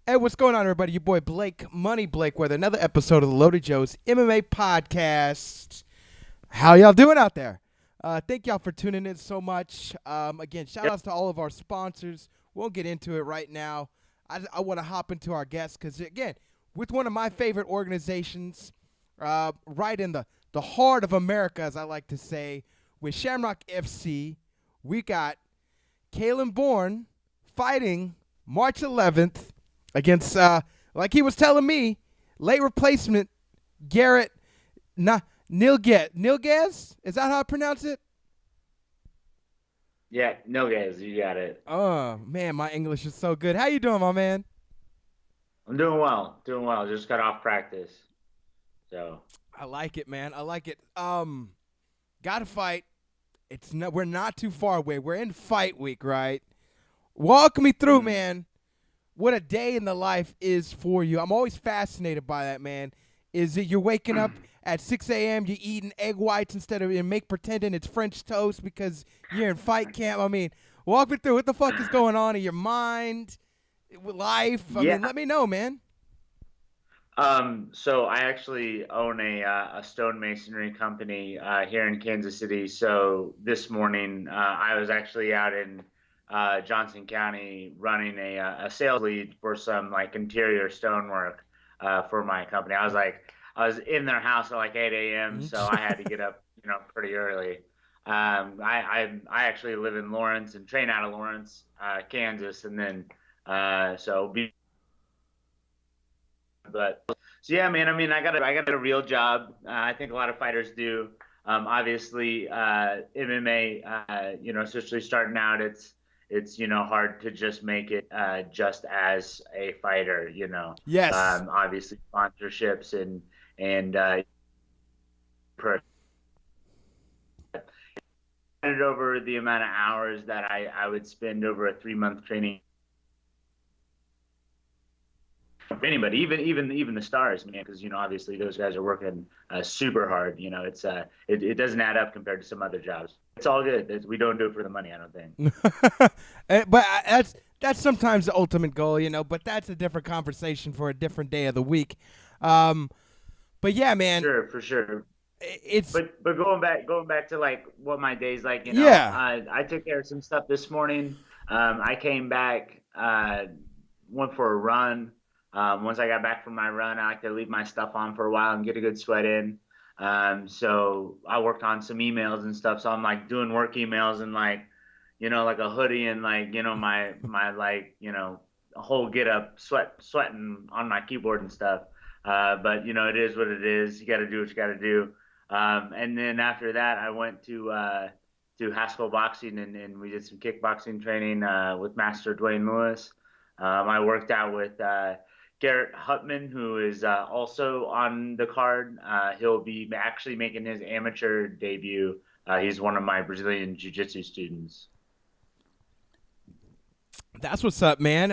Hey, what's going on, everybody? Your boy Blake, Money Blake, with another episode of the Loaded Joe's MMA podcast. How y'all doing out there? Thank y'all for tuning in so much. Again, shout Yep. outs to all of our sponsors. We'll get into it right now. I want to hop into our guests because, again, with one of my favorite organizations, right in the heart of America, as I like to say, with Shamrock FC, we got Calen Born fighting March 11th against, like he was telling me, late replacement Garrett Nilgaz. Is that how I pronounce it? Yeah, no guys, you got it. Oh man, my English is so good. How you doing, my man? I'm doing well, doing well. Just got off practice. So, I like it, man. I like it. Got to fight. We're not too far away. We're in fight week, right? Walk me through, mhm. man. What a day in the life is for you. I'm always fascinated by that, man. Is it you're waking up at 6 a.m., you're eating egg whites instead of and make pretending it's French toast because you're in fight camp? I mean, walk me through what the fuck is going on in your mind, with life. I Yeah. mean, let me know, man. So I actually own a stonemasonry company here in Kansas City. So this morning, I was actually out in Johnson County running a sales lead for some like interior stonework for my company. I was in their house at like 8 a.m., so I had to get up, pretty early. I actually live in Lawrence and train out of Lawrence, Kansas, and then so be but so yeah, man. I mean, I got a real job. I think a lot of fighters do. Obviously, MMA. Especially starting out, it's hard to just make it just as a fighter. Yes. Obviously sponsorships and over the amount of hours that I would spend over a 3 month training. Anybody, even the stars, man, because obviously those guys are working super hard. It doesn't add up compared to some other jobs. It's all good. We don't do it for the money, I don't think. But that's sometimes the ultimate goal, But that's a different conversation for a different day of the week. Um, but yeah, man, Sure, for sure. it's But going back to like what my day's like, yeah. I took care of some stuff this morning. I came back, went for a run. Once I got back from my run, I like to leave my stuff on for a while and get a good sweat in. So I worked on some emails and stuff. So I'm like doing work emails and like, like a hoodie and like, my like, a whole get up, sweating on my keyboard and stuff. But it is what it is. You got to do what you got to do. And then after that, I went to Haskell Boxing and we did some kickboxing training with Master Dwayne Lewis. I worked out with Garrett Hutman, who is also on the card. He'll be actually making his amateur debut. He's one of my Brazilian Jiu-Jitsu students. That's what's up, man.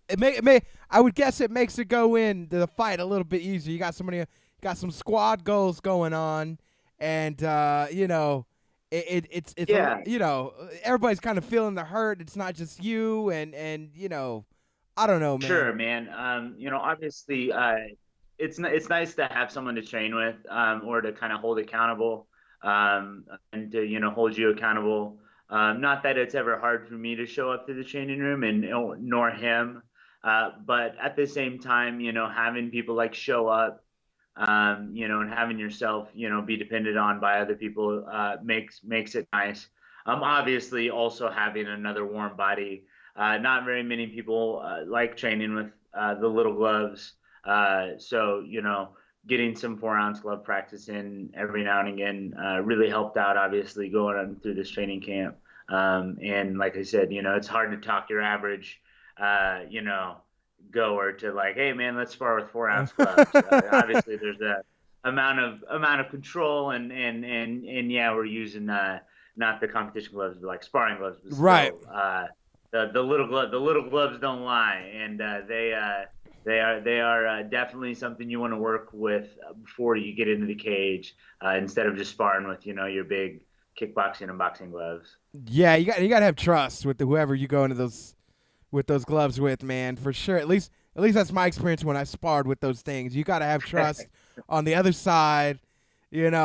It may I would guess it makes it go in the fight a little bit easier. You got some squad goals going on, and it's a Yeah, everybody's kind of feeling the hurt. It's not just you, and I don't know, man. sure, man. Obviously, it's nice to have someone to train with, or to kind of hold accountable, and to hold you accountable. Not that it's ever hard for me to show up to the training room, and nor him, but at the same time, having people like show up, and having yourself, be depended on by other people, makes it nice. Obviously, also having another warm body. Not very many people like training with the little gloves. So, getting some 4 ounce glove practice in every now and again really helped out, obviously, going on through this training camp. And like I said, it's hard to talk your average, goer to like, hey, man, let's spar with 4 ounce gloves. Obviously, there's a amount of control and yeah, we're using not the competition gloves, but like sparring gloves, but Right. still, the little gloves don't lie, and they are definitely something you want to work with before you get into the cage, instead of just sparring with your big kickboxing and boxing gloves. Yeah, you got to have trust with whoever you go into those with those gloves with, man, for sure. At least that's my experience when I sparred with those things. You got to have trust on the other side, with It's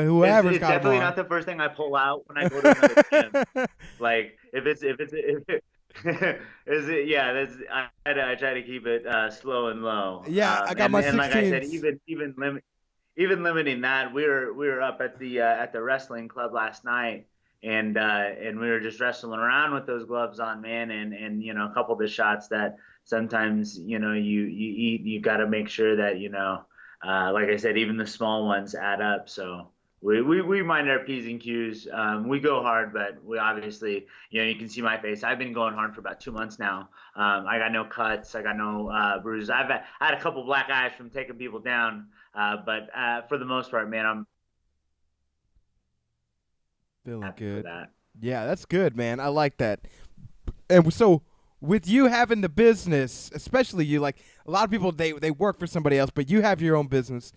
whoever's it's got them definitely on. not the first thing I pull out when I go to another gym. Like if it is it yeah, I try to keep it slow and low. Yeah, I got And my like I said, 16s. even limiting that, we were up at the wrestling club last night, and we were just wrestling around with those gloves on, man, and a couple of the shots that sometimes you eat, you got to make sure that like I said, even the small ones add up. So we mind our P's and Q's. We go hard, but we obviously, you can see my face. I've been going hard for about 2 months now. I got no cuts. I got no bruises. I had a couple black eyes from taking people down. But for the most part, man, I'm Feeling happy for good. that. Yeah, that's good, man. I like that. And so, with you having the business, especially you, like a lot of people, they work for somebody else, but you have your own business.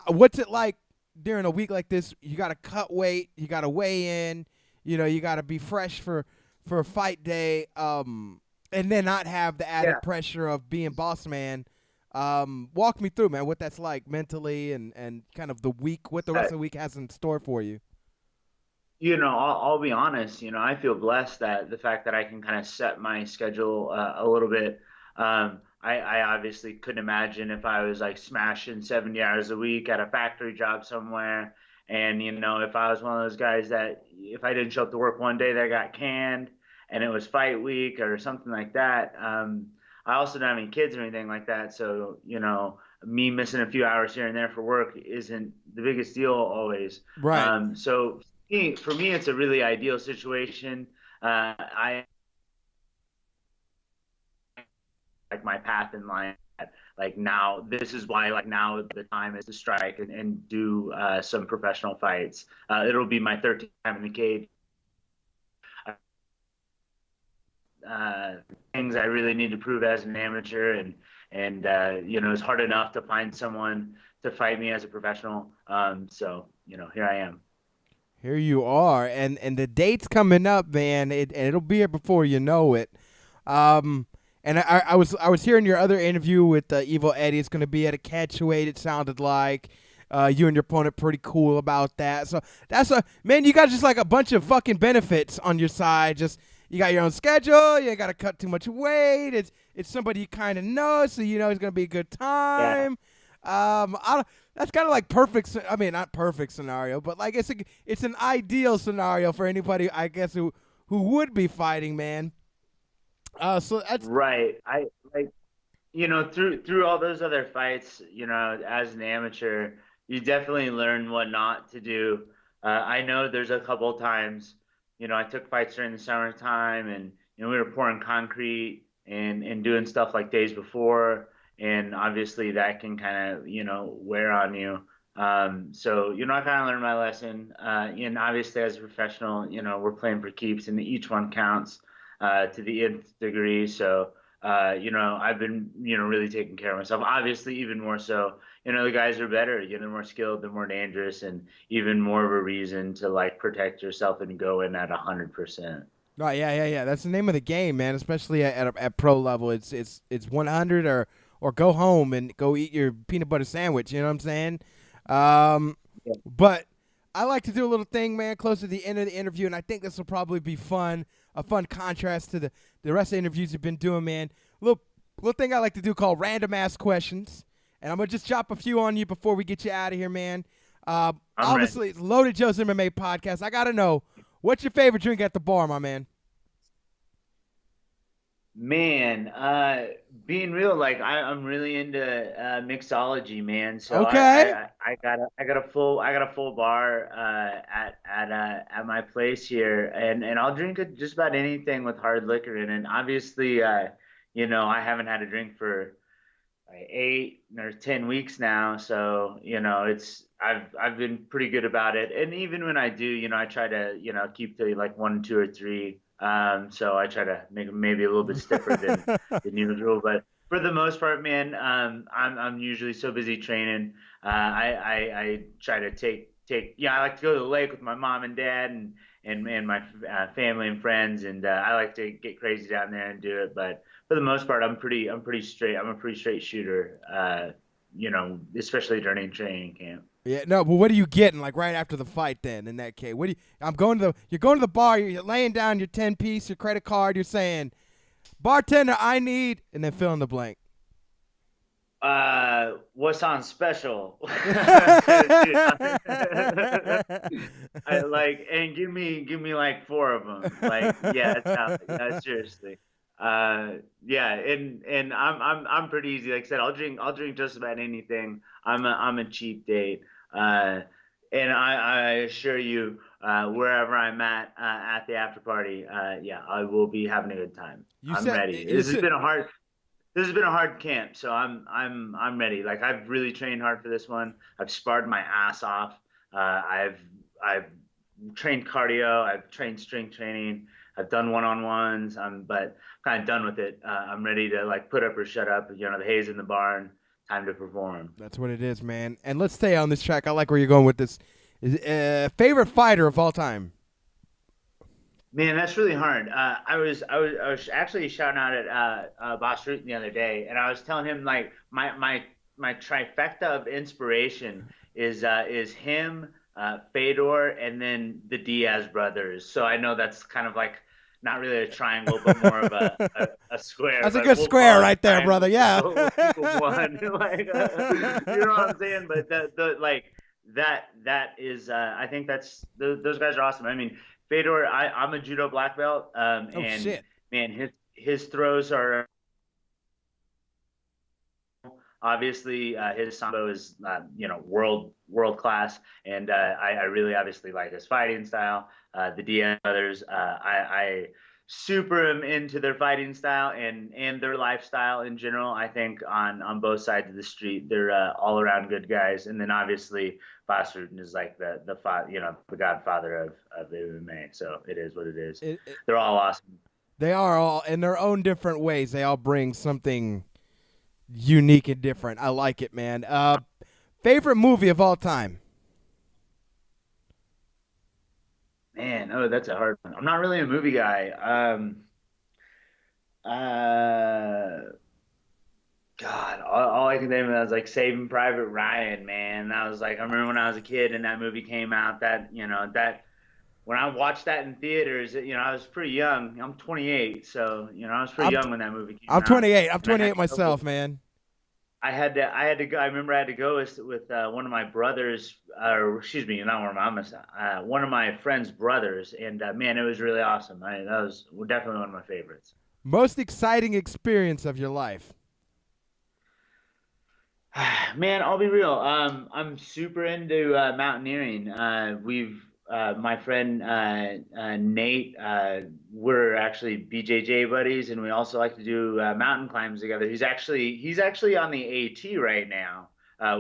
What's it like during a week like this? You got to cut weight, you got to weigh in, you got to be fresh for a fight day, and then not have the added Yeah. pressure of being boss man. Walk me through, man, what that's like mentally and kind of the week, what the Uh, rest of the week has in store for you. I'll be honest. I feel blessed that the fact that I can kind of set my schedule a little bit. I obviously couldn't imagine if I was like smashing 70 hours a week at a factory job somewhere. And, if I was one of those guys that if I didn't show up to work one day, that got canned and it was fight week or something like that. I also don't have any kids or anything like that. So, me missing a few hours here and there for work isn't the biggest deal always. Right. So for me, it's a really ideal situation. I like my path in life. Like now, this is why like now the time is to strike and do some professional fights. It'll be my 13th time in the cage. Uh, Things I really need to prove as an amateur, and it's hard enough to find someone to fight me as a professional. So here I am. Here you are, and the date's coming up, man. It'll be here before you know it. Um, and I was hearing your other interview with Evil Eddie. It's going to be at a catchweight. It sounded like you and your opponent pretty cool about that. So that's man. You got just like a bunch of fucking benefits on your side. Just you got your own schedule. You ain't got to cut too much weight. It's somebody you kind of know, so you know it's going to be a good Yeah. time. That's kind of like perfect. I mean, not perfect scenario, but like it's an ideal scenario for anybody, I guess, who would be fighting, man. So that's Right. I like through all those other fights, as an amateur, you definitely learn what not to do. I know there's a couple times, I took fights during the summertime, and we were pouring concrete and doing stuff like days before, and obviously that can kind of wear on you. So I kind of learned my lesson. And obviously as a professional, we're playing for keeps, and each one counts to the nth degree. So I've been, really taking care of myself. Obviously, even more so, the guys are better. They're more skilled, they're more dangerous, and even more of a reason to like protect yourself and go in at 100%. right. Yeah. That's the name of the game, man. Especially at pro level, it's 100 or go home and go eat your peanut butter sandwich. You know what I'm saying? Yeah. But I like to do a little thing, man, close to the end of the interview, and I think this will probably be fun, a fun contrast to the rest of the interviews you've been doing, man. Little thing I like to do called random ass questions, and I'm gonna just drop a few on you before we get you out of here, man. I'm ready. Obviously, it's Loaded Joe's MMA podcast. I gotta know, what's your favorite drink at the bar, my man? Man, being real, like I'm really into mixology, man. So Okay. I got a full bar at my place here, and I'll drink just about anything with hard liquor in it. Obviously, I haven't had a drink for like 8 or 10 weeks now, so it's I've been pretty good about it. And even when I do, I try to keep to like one, two, or three. So I try to make it maybe a little bit stiffer than usual, but for the most part, man, I'm usually so busy training. I try to take yeah, I like to go to the lake with my mom and dad, and my family and friends, and I like to get crazy down there and do it. But for the most part, I'm pretty straight. I'm a pretty straight shooter. Especially during training camp. Yeah, no, but what are you getting like right after the fight then in that case? What do you you're going to the bar, you're laying down your 10-piece, your credit card, you're saying, "Bartender, I need," and then fill in the blank. What's on special? I like, and give me like four of them. Like, yeah, it's out. Yeah, seriously. Yeah, and I'm pretty easy. Like I said, I'll drink just about anything. I'm a cheap date. Uh, and I assure you, wherever I'm at the after party, yeah, I will be having a good time. You I'm said ready. you said This has been a hard camp, so I'm ready. Like I've really trained hard for this one. I've sparred my ass off. I've trained cardio. I've trained strength training. I've done one-on-ones. But I'm kind of done with it. I'm ready to like put up or shut up. You know, the hay's in the barn. Time to perform. that's what it is, man. And let's stay on this track. I like where you're going with this. Favorite fighter of all time? Man, that's really hard. I was actually shouting out at Boss Root the other day, and I was telling him like my trifecta of inspiration is him, Fedor, and then the Diaz brothers. So I know that's kind of like not really a triangle, but more of a square. That's a But good we'll square call it right there, triangle. brother. Yeah. We'll equal one. Like, you know what I'm saying? But the like that is I think those guys are awesome. I mean, Fedor, I'm a judo black belt, Oh and shit. man, his throws are obviously his sambo is world class, and I really obviously like his fighting style. The Diaz brothers, I super am into their fighting style and their lifestyle in general. I think on both sides of the street, they're all around good guys. And then obviously Foster is like the godfather of MMA. So it is what it is. They're all awesome. They are all in their own different ways. They all bring something unique and different. I like it, man. Favorite movie of all time? Man, oh, that's a hard one. I'm not really a movie guy. Uh, God, all I can think of was like Saving Private Ryan, man. I was like, I remember when I was a kid and that movie came out. That when I watched that in theaters, I was pretty young. I'm 28, so I was pretty I'm young when that movie came I'm out. 28. I'm And I had 28 to go. myself, man. I had to go. I remember I had to go with one of my brothers, or excuse me, not one of my mamas, one of my friend's brothers, and man, it was really awesome. That was definitely one of my favorites. Most exciting experience of your life? Man, I'll be real. I'm super into mountaineering. My friend Nate, we're actually BJJ buddies, and we also like to do mountain climbs together. He's actually on the AT right now,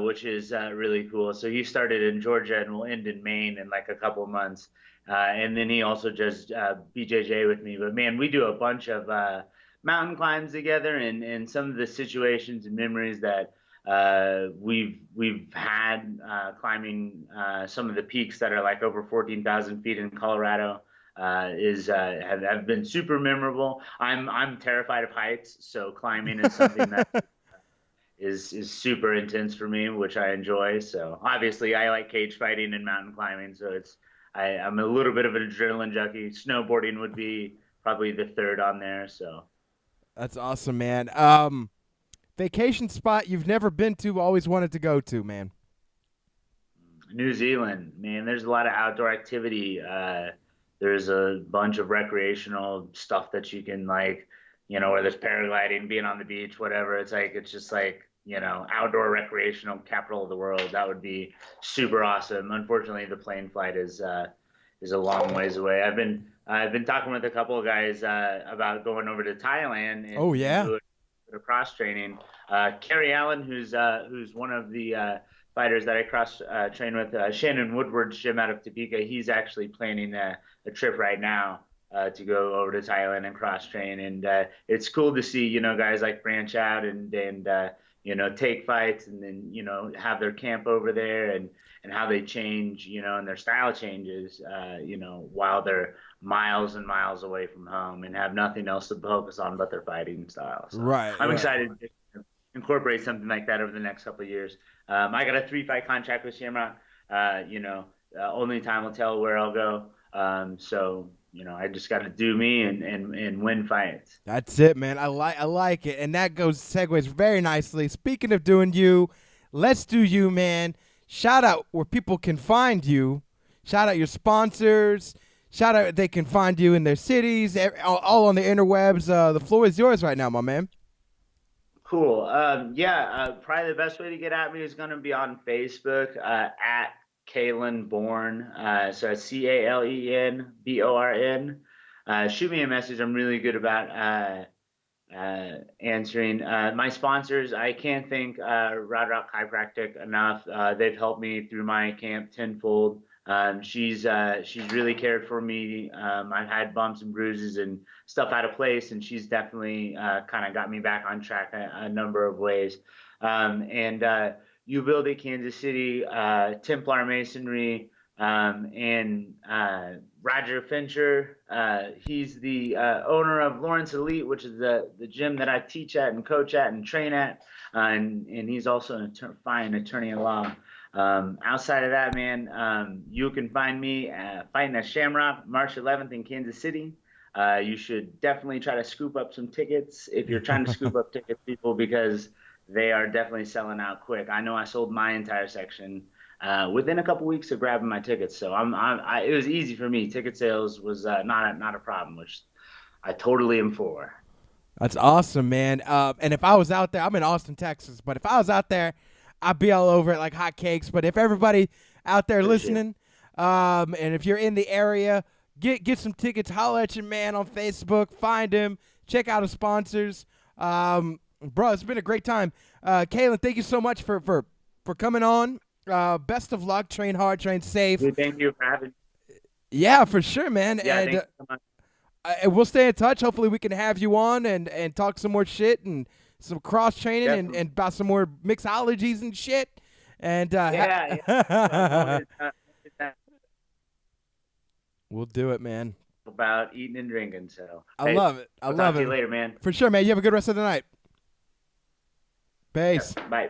which is really cool. So he started in Georgia and will end in Maine in like a couple of months. And then he also does BJJ with me. But man, we do a bunch of mountain climbs together, and some of the situations and memories that we've had climbing some of the peaks that are like over 14,000 feet in Colorado is have been super memorable. I'm terrified of heights, so climbing is something that is super intense for me, which I enjoy. So obviously, I like cage fighting and mountain climbing, so I'm a little bit of an adrenaline junkie. Snowboarding would be probably the third on there. So That's awesome, man. Vacation spot you've never been to, always wanted to go to, man. New Zealand, man, there's a lot of outdoor activity. There's a bunch of recreational stuff that you can like, where there's paragliding, being on the beach, whatever. It's just like, outdoor recreational capital of the world. That would be super awesome. Unfortunately, the plane flight is a long ways away. I've been talking with a couple of guys about going over to Thailand Oh and yeah. doing a cross training. Kerry Allen, who's one of the fighters that I cross train with, Shannon Woodward's gym out of Topeka. He's actually planning a trip right now to go over to Thailand and cross train, and it's cool to see guys like branch out and take fights and then, have their camp over there and how they change, and their style changes, while they're miles and miles away from home and have nothing else to focus on but their fighting style. So Right, I'm right. excited to incorporate something like that over the next couple of years. I got a 3-fight contract with Shamrock. Only time will tell where I'll go. So I just got to do me and win fights. That's it, man. I like it, and that segues very nicely. Speaking of doing you, let's do you, man. Shout out where people can find you. Shout out your sponsors. Shout out they can find you in their cities, all on the interwebs. The floor is yours right now, my man. Cool. Probably the best way to get at me is going to be on Facebook at Calen Born. So CalenBorn. Shoot me a message. I'm really good about answering. My sponsors, I can't thank Rod Rock Chiropractic enough. They've helped me through my camp tenfold. She's really cared for me. I've had bumps and bruises and stuff out of place, and she's definitely kind of got me back on track a number of ways. And You Build It Kansas City, Templar Masonry, and Roger Fincher. He's the owner of Lawrence Elite, which is the gym that I teach at and coach at and train at. And he's also an fine attorney at law. Outside of that, man, you can find me fighting at Shamrock March 11th in Kansas City. You should definitely try to scoop up some tickets if you're trying to scoop up tickets, people, because they are definitely selling out quick. I know I sold my entire section within a couple weeks of grabbing my tickets, so it was easy for me. Ticket sales was not a problem, which I totally am for. That's awesome, man. And if I was out there, I'm in Austin, Texas, but if I was out there, I'd be all over it like hotcakes. But if everybody out there listening, and if you're in the area, get some tickets. Holler at your man on Facebook. Find him. Check out his sponsors. Bro, it's been a great time. Calen, thank you so much for coming on. Best of luck. Train hard. Train safe. Dude, thank you for having me. Yeah, for sure, man. Yeah, and thank you so much. we'll stay in touch. Hopefully, we can have you on and talk some more shit and some cross training and about some more mixologies and shit. And we'll do it, man. About eating and drinking. So I love it. I I'll love talk it. to you later, man. For sure, man. You have a good rest of the night. Peace. Bye.